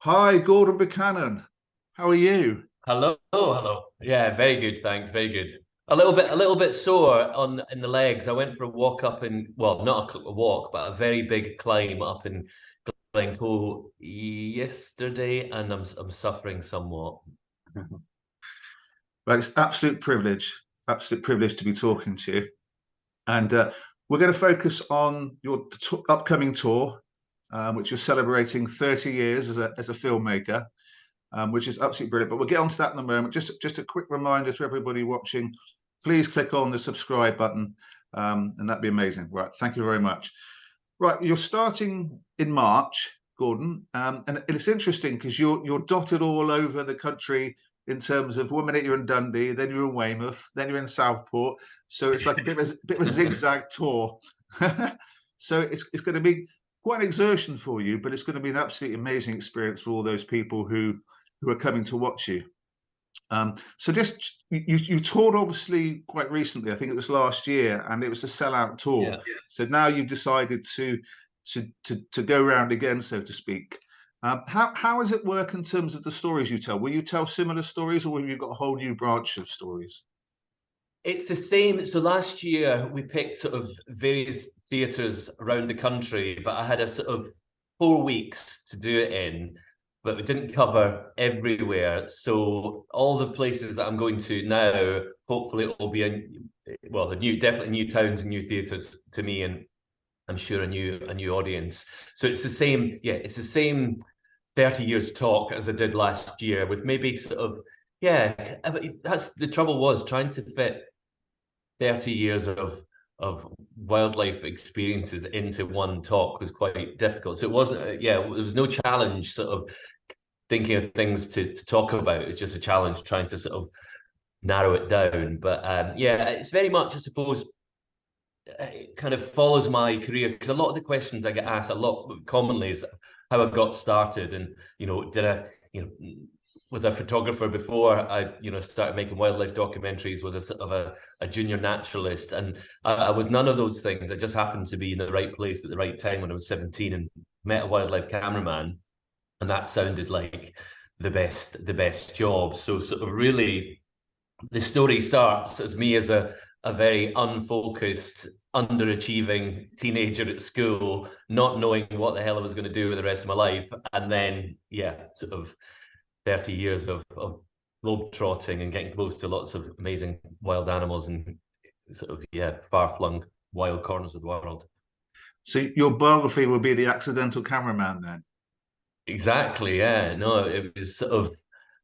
Hi, Gordon Buchanan. How are you? Hello, hello. Yeah, very good, thanks. Very good. A little bit sore on in the legs. I went for a walk up in, well, not a walk, but a very big climb up in Glencoe yesterday, and I'm suffering somewhat. Well, it's absolute privilege to be talking to you. And we're going to focus on your upcoming tour, which you're celebrating 30 years as a filmmaker, which is absolutely brilliant. But we'll get onto that in a moment. Just a quick reminder to everybody watching, please click on the subscribe button, and that'd be amazing. Right, thank you very much. Right, you're starting in March, Gordon, and it's interesting because you're dotted all over the country in terms of 1 minute you're in Dundee, then you're in Weymouth, then you're in Southport. So it's like a bit of a zigzag tour. So it's going to be quite an exertion for you, but it's going to be an absolutely amazing experience for all those people who are coming to watch you. So just you toured obviously quite recently. I think it was last year, and it was a sellout tour. Yeah. So now you've decided to go round again, so to speak. How does it work in terms of the stories you tell? Will you tell similar stories, or have you got a whole new branch of stories? It's the same. So last year we picked sort of various theatres around the country, but I had a sort of 4 weeks to do it in, but we didn't cover everywhere. So all the places that I'm going to now, hopefully it will be well, definitely new towns and new theatres to me, and I'm sure a new audience. So it's the same, yeah, it's the same 30 years talk as I did last year, with maybe sort of, yeah, that's the trouble, was trying to fit 30 years of wildlife experiences into one talk was quite difficult. So it wasn't, yeah, there was no challenge sort of thinking of things to talk about. It's just a challenge trying to sort of narrow it down. But yeah, it's very much, I suppose, it kind of follows my career, because a lot of the questions I get asked a lot commonly is how I got started, and did I, was a photographer before I, started making wildlife documentaries, was a sort of a junior naturalist, and I was none of those things. I just happened to be in the right place at the right time when I was 17 and met a wildlife cameraman, and that sounded like the best job. So sort of really the story starts as me as a very unfocused, underachieving teenager at school, not knowing what the hell I was going to do with the rest of my life. And then, yeah, sort of 30 years of globe trotting and getting close to lots of amazing wild animals and sort of, yeah, far flung wild corners of the world. So your biography will be the accidental cameraman then. Exactly. Yeah. No, it was sort of,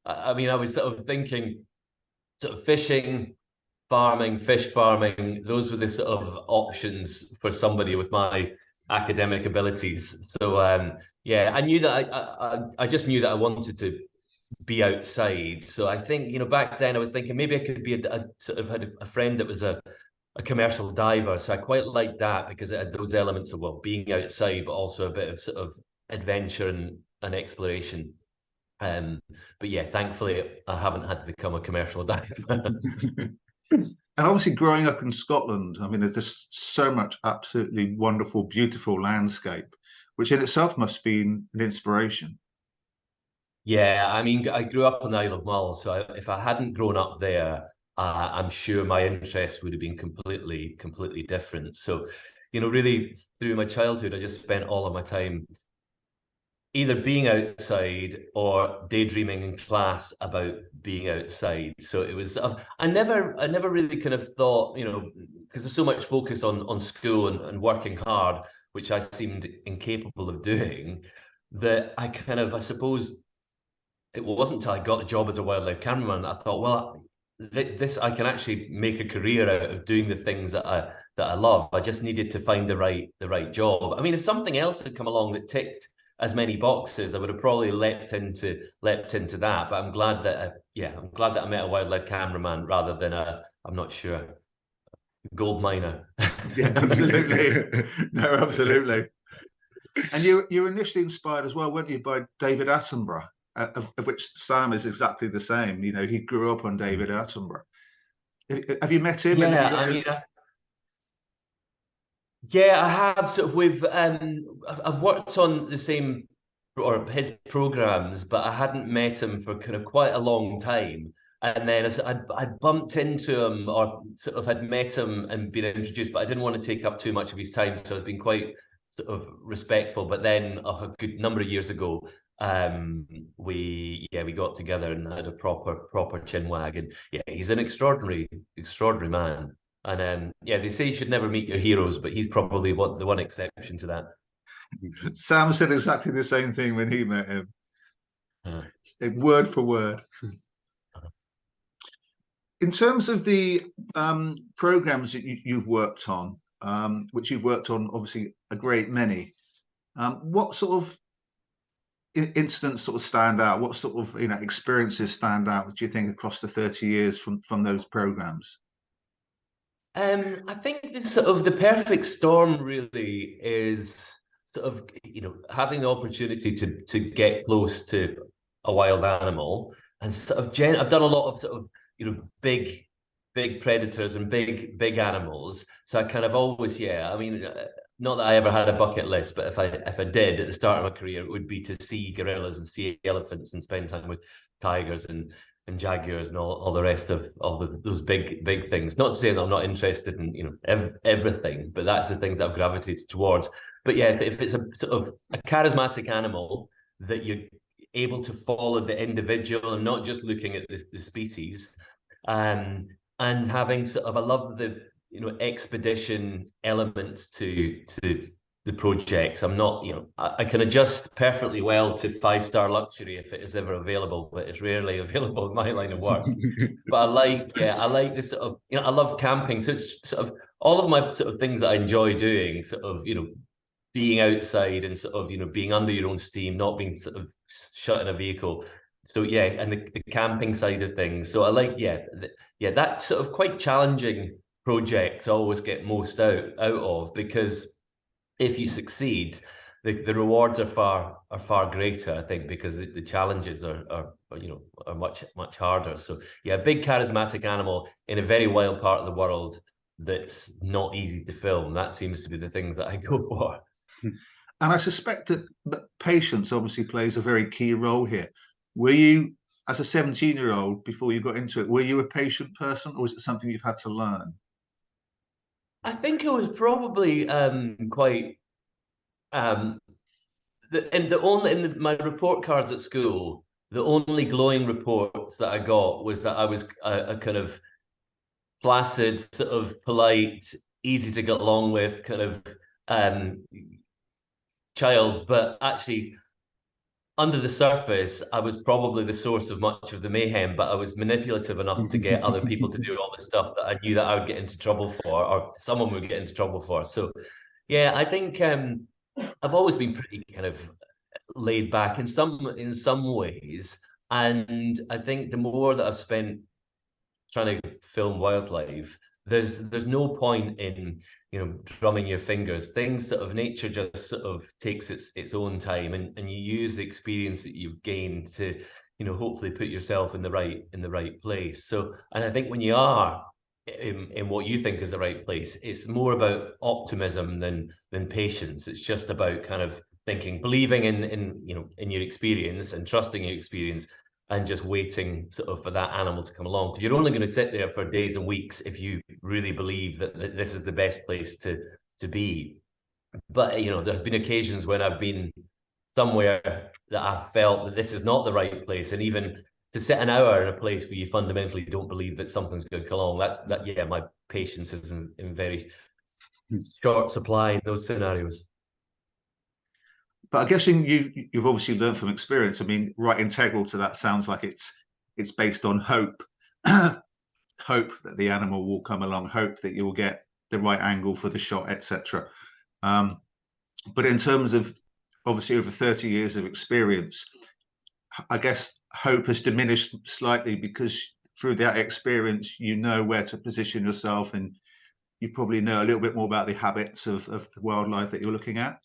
I mean, I was sort of thinking sort of fishing, farming, fish farming, those were the sort of options for somebody with my academic abilities. So yeah, I knew that I just knew that I wanted to be outside. So I think, back then I was thinking maybe I could be a sort of had a friend that was a commercial diver. So I quite liked that because it had those elements of, well, being outside, but also a bit of sort of adventure and exploration. Um, but yeah, thankfully I haven't had to become a commercial diver. And obviously, growing up in Scotland, I mean, there's just so much absolutely wonderful, beautiful landscape, which in itself must be an inspiration. Yeah, I mean, I grew up on the Isle of Mull, so if I hadn't grown up there, I'm sure my interests would have been completely different. So, really through my childhood, I just spent all of my time either being outside or daydreaming in class about being outside. So it was, I never really kind of thought, because there's so much focus on school and working hard, which I seemed incapable of doing, that I kind of, I suppose it wasn't until I got the job as a wildlife cameraman I thought, well, this I can actually make a career out of doing the things that I love. I just needed to find the right job. I mean, if something else had come along that ticked as many boxes, I would have probably leapt into that. But I'm glad that yeah, I'm glad that I met a wildlife cameraman rather than I'm not sure, gold miner. Yeah, absolutely. No, absolutely. And you were initially inspired as well, weren't you, by David Attenborough, of which Sam is exactly the same. You know, he grew up on David Attenborough. Have you met him? And have Yeah, you got? I mean, yeah, I have sort of with I've worked on the same or his programs, but I hadn't met him for kind of quite a long time. And then I'd bumped into him or sort of had met him and been introduced, but I didn't want to take up too much of his time. So I was being quite sort of respectful. But then a good number of years ago, we got together and had a proper chinwag. And yeah, he's an extraordinary man. And yeah, they say you should never meet your heroes, but he's probably the one exception to that. Sam said exactly the same thing when he met him, word for word. In terms of the programs that you've worked on, which you've worked on obviously a great many, what sort of incidents sort of stand out? What sort of experiences stand out, do you think, across the 30 years from those programs? I think the perfect storm really is sort of having the opportunity to get close to a wild animal, and I've done a lot of sort of big predators and big animals. So I kind of always, I mean, not that I ever had a bucket list, but if I did at the start of my career, it would be to see gorillas and see elephants and spend time with tigers and jaguars and all the rest of those big things. Not to say that I'm not interested in everything, but that's the things I've gravitated towards. But yeah, if it's a sort of a charismatic animal that you're able to follow the individual and not just looking at the species, and having sort of, I love the expedition elements to the projects. I'm not, I can adjust perfectly well to 5-star luxury if it is ever available, but it's rarely available in my line of work. But I like this sort of, I love camping. So it's sort of all of my sort of things that I enjoy doing, sort of, being outside and sort of, being under your own steam, not being sort of shut in a vehicle. So yeah, and the camping side of things. So I like, that sort of quite challenging project I always get most out of, because if you succeed, the rewards are far greater, I think, because the challenges are much harder. So yeah, a big charismatic animal in a very wild part of the world that's not easy to film. That seems to be the things that I go for. And I suspect that patience obviously plays a very key role here. Were you, as a 17-year-old, before you got into it, were you a patient person, or was it something you've had to learn? I think it was probably quite my report cards at school, the only glowing reports that I got was that I was a kind of placid, sort of polite, easy to get along with kind of child, but actually under the surface, I was probably the source of much of the mayhem, but I was manipulative enough to get other people to do all the stuff that I knew that I would get into trouble for, or someone would get into trouble for. So yeah, I think I've always been pretty kind of laid back in some ways. And I think the more that I've spent trying to film wildlife, there's no point in drumming your fingers. Things sort of nature just sort of takes its own time, and you use the experience that you've gained to hopefully put yourself in the right place. So, and I think when you are in what you think is the right place, it's more about optimism than patience. It's just about kind of thinking, believing in your experience and trusting your experience, and just waiting sort of for that animal to come along. Because you're only going to sit there for days and weeks if you really believe that this is the best place to be. But there's been occasions when I've been somewhere that I felt that this is not the right place, and even to sit an hour in a place where you fundamentally don't believe that something's going to come along, my patience is in very short supply in those scenarios. But I'm guessing you've obviously learned from experience. I mean, right integral to that sounds like it's based on hope, hope that the animal will come along, hope that you will get the right angle for the shot, etc. But in terms of obviously over 30 years of experience, I guess hope has diminished slightly, because through that experience, you know where to position yourself, and you probably know a little bit more about the habits of the wildlife that you're looking at.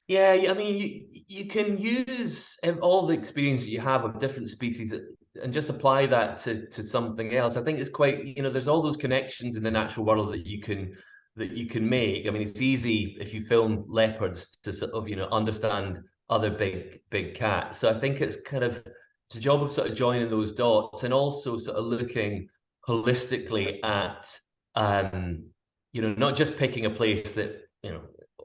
Yeah, I mean, you can use all the experience that you have of different species and just apply that to something else. I think it's quite, there's all those connections in the natural world that you can make. I mean, it's easy if you film leopards to sort of, understand other big cats. So I think it's kind of, it's a job of sort of joining those dots and also sort of looking holistically at you know, not just picking a place that, you know,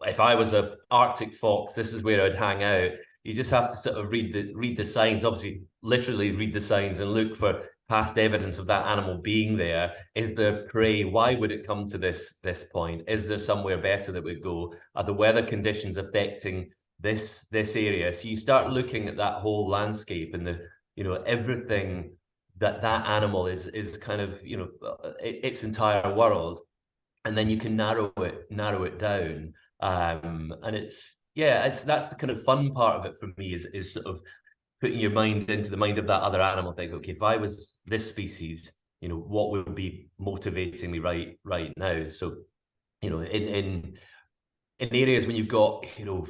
if I was a Arctic fox, this is where I'd hang out. You just have to sort of read the signs, obviously literally read the signs and look for past evidence of that animal being there. Is there prey? Why would it come to this point? Is there somewhere better that would go? Are the weather conditions affecting this area? So you start looking at that whole landscape and the, you know, everything that animal is kind of, you know, its entire world, and then you can narrow it down. And it's, yeah, it's, that's the kind of fun part of it for me, is sort of putting your mind into the mind of that other animal. Think, okay, if I was this species, you know, what would be motivating me right now? So, you know, in areas when you've got, you know,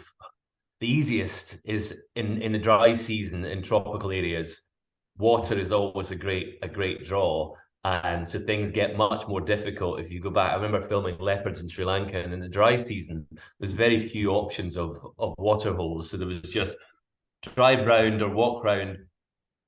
the easiest is in the dry season in tropical areas. Water is always a great draw, and so things get much more difficult if you go back. I remember filming leopards in Sri Lanka, and in the dry season, there's very few options of water holes. So there was just drive round or walk round.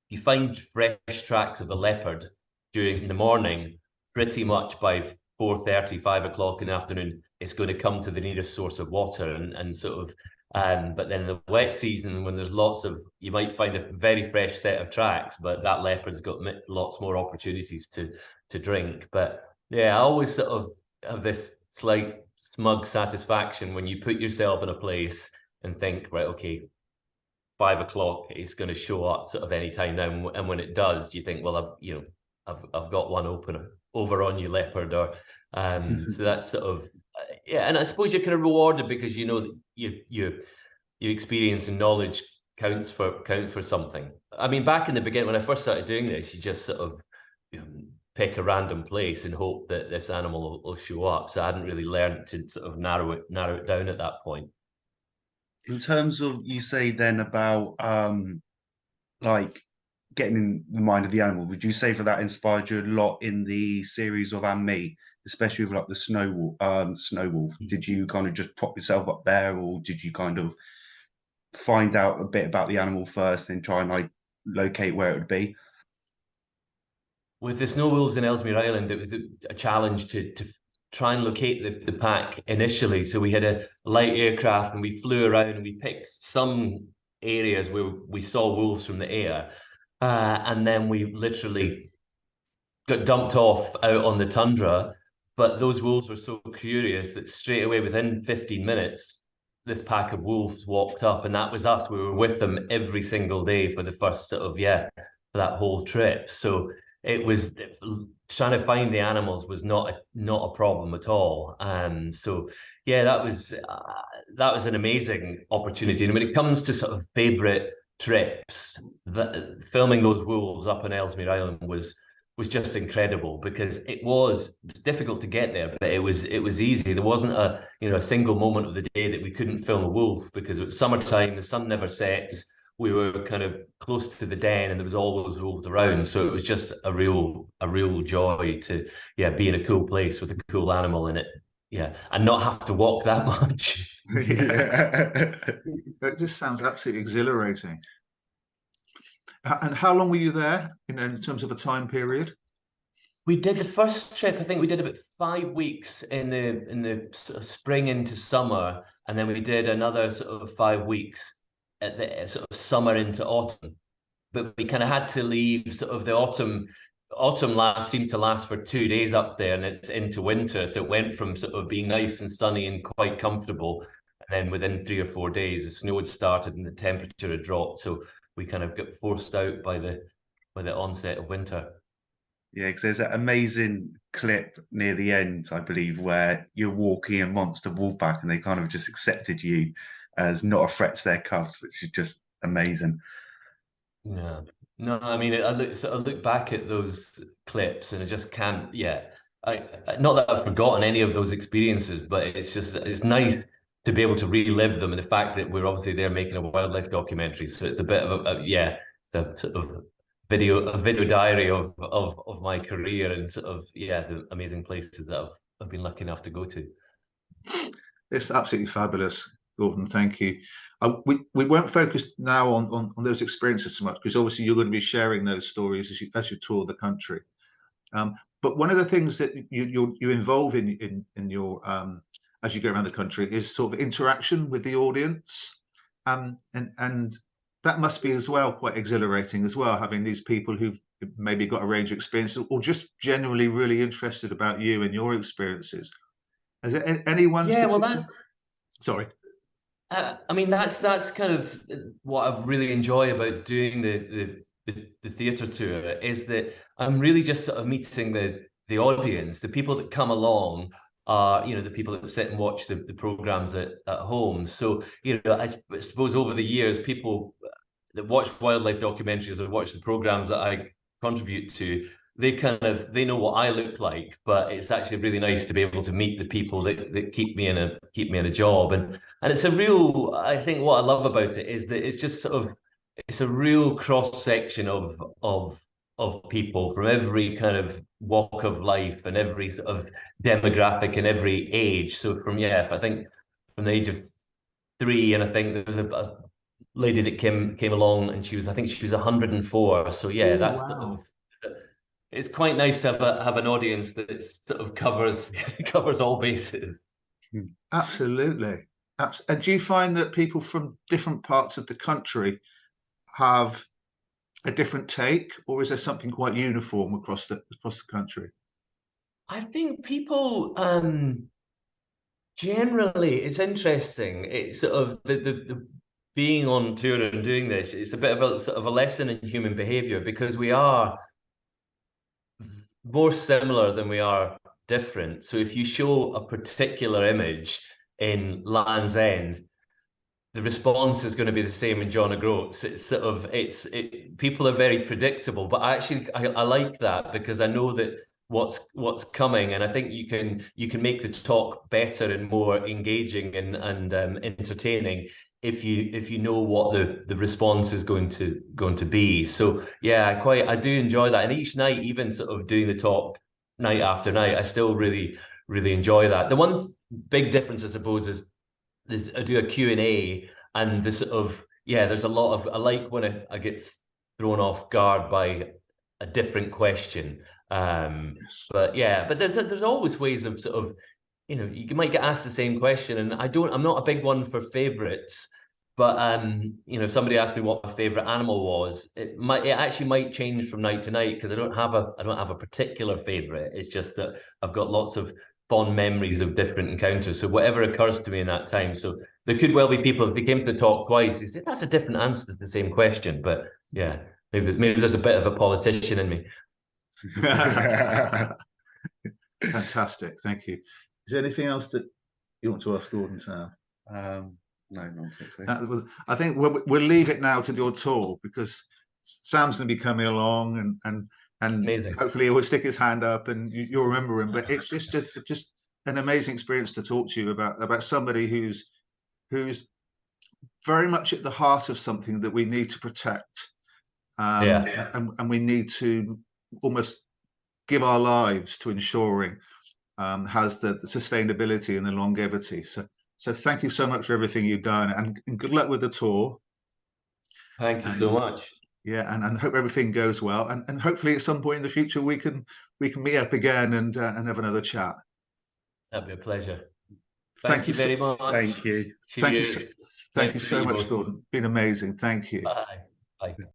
You find fresh tracks of a leopard during the morning, pretty much by 4:30, 5 o'clock in the afternoon, it's going to come to the nearest source of water, and sort of but then in the wet season, when there's lots of, you might find a very fresh set of tracks, but that leopard's got lots more opportunities to drink. But yeah, I always sort of have this slight smug satisfaction when you put yourself in a place and think, right, okay, 5 o'clock, it's going to show up sort of any time now, and when it does, you think, well, I've got one opener over on you, leopard. Or so that's sort of yeah, and I suppose you're kind of rewarded because you know that your experience and knowledge counts for something. I mean, back in the beginning when I first started doing this, you just sort of, you know, pick a random place and hope that this animal will show up. So I hadn't really learned to sort of narrow it down at that point. In terms of, you say then about like getting in the mind of the animal, would you say for that inspired you a lot in the series of And Me, especially with like the snow wolf? Did you kind of just prop yourself up there, or did you kind of find out a bit about the animal first and try and like locate where it would be? With the snow wolves in Ellesmere Island, it was a challenge to try and locate the pack initially. So we had a light aircraft and we flew around and we picked some areas where we saw wolves from the air. And then we literally got dumped off out on the tundra. But those wolves were so curious that straight away, within 15 minutes, this pack of wolves walked up, and that was us. We were with them every single day for the first sort of, yeah, for that whole trip. So it was, trying to find the animals was not a problem at all. So yeah, that was an amazing opportunity. And when it comes to sort of favorite trips, filming those wolves up on Ellesmere Island was just incredible, because it was difficult to get there, but it was easy. There wasn't a, you know, a single moment of the day that we couldn't film a wolf, because it was summertime, the sun never sets. We were kind of close to the den, and there was always wolves around. So it was just a real joy to, yeah, be in a cool place with a cool animal in it. Yeah, and not have to walk that much. Yeah. It just sounds absolutely exhilarating. And how long were you there, you know, in terms of a time period? We did the first trip, I think we did about 5 weeks in the sort of spring into summer, and then we did another sort of 5 weeks at the sort of summer into autumn. But we kind of had to leave sort of the autumn. Autumn seemed to last for 2 days up there, and it's into winter. So it went from sort of being nice and sunny and quite comfortable, and then within 3 or 4 days, the snow had started and the temperature had dropped. So we kind of got forced out by the onset of winter. Yeah, because there's that amazing clip near the end, I believe, where you're walking a monster wolfpack and they kind of just accepted you as not a threat to their cubs, which is just amazing. Yeah. No, I mean, I look back at those clips and I just can't. Yeah, not that I've forgotten any of those experiences, but it's nice to be able to relive them, and the fact that we're obviously there making a wildlife documentary, so it's a bit of yeah, it's a sort of video diary of my career, and sort of, yeah, the amazing places that I've been lucky enough to go to. It's absolutely fabulous. Gordon. Thank you. We won't focus now on those experiences so much, because obviously you're going to be sharing those stories as you tour the country. But one of the things that you involve in your as you go around the country is sort of interaction with the audience, and that must be as well quite exhilarating as well, having these people who've maybe got a range of experiences or just generally really interested about you and your experiences. Is there anyone's Yeah, well, particular... Sorry. I mean, that's kind of what I really enjoy about doing the theatre tour, is that I'm really just sort of meeting the audience. The people that come along are, you know, the people that sit and watch the programs at home. So, you know, I suppose over the years, people that watch wildlife documentaries or watch the programs that I contribute to, they know what I look like, but it's actually really nice to be able to meet the people that keep me in a job. And it's a real, I think what I love about it is that it's just sort of, it's a real cross section of people from every kind of walk of life and every sort of demographic and every age. So from, yeah, I think from the age of 3, and I think there was a lady that came along, and I think she was 104. So yeah, that's wow. it's quite nice to have an audience that sort of covers all bases. Absolutely. And do you find that people from different parts of the country have a different take, or is there something quite uniform across the country? I think people generally, it's interesting. It's sort of the being on tour and doing this, it's a bit of a sort of a lesson in human behavior, because we are more similar than we are different. So if you show a particular image in Land's End, the response is going to be the same in John O'Groats. It's sort of people are very predictable, but I like that, because I know that what's coming, and I think you can make the talk better and more engaging and entertaining if you know what the response is going to be. So yeah, I do enjoy that, and each night, even sort of doing the talk night after night, I still really enjoy that. The one big difference, I suppose, is I do a Q&A, and this sort of, yeah, there's a lot of, I like when I get thrown off guard by a different question. Yes. But yeah, but there's always ways of sort of, you know, you might get asked the same question, and I'm not a big one for favorites, but you know, if somebody asked me what my favorite animal was, it actually might change from night to night, because I don't have a particular favorite. It's just that I've got lots of fond memories of different encounters. So whatever occurs to me in that time. So there could well be people, if they came to the talk twice, they say that's a different answer to the same question. But yeah, maybe there's a bit of a politician in me. Fantastic, thank you. Is there anything else that you want to ask Gordon, Sam? No, not particularly. I think we'll leave it now to your tour, because Sam's going to be coming along, and Amazing. hopefully he'll stick his hand up and you'll remember him. But it's just an amazing experience to talk to you about somebody who's very much at the heart of something that we need to protect, and we need to almost give our lives to ensuring has the sustainability and the longevity. So thank you so much for everything you've done, and good luck with the tour. Thank you so much. Yeah, and hope everything goes well, and hopefully at some point in the future we can meet up again and have another chat. That'd be a pleasure. Thank you very much. Thank you. Thank you so much, Gordon. Been amazing. Thank you. Bye. Bye.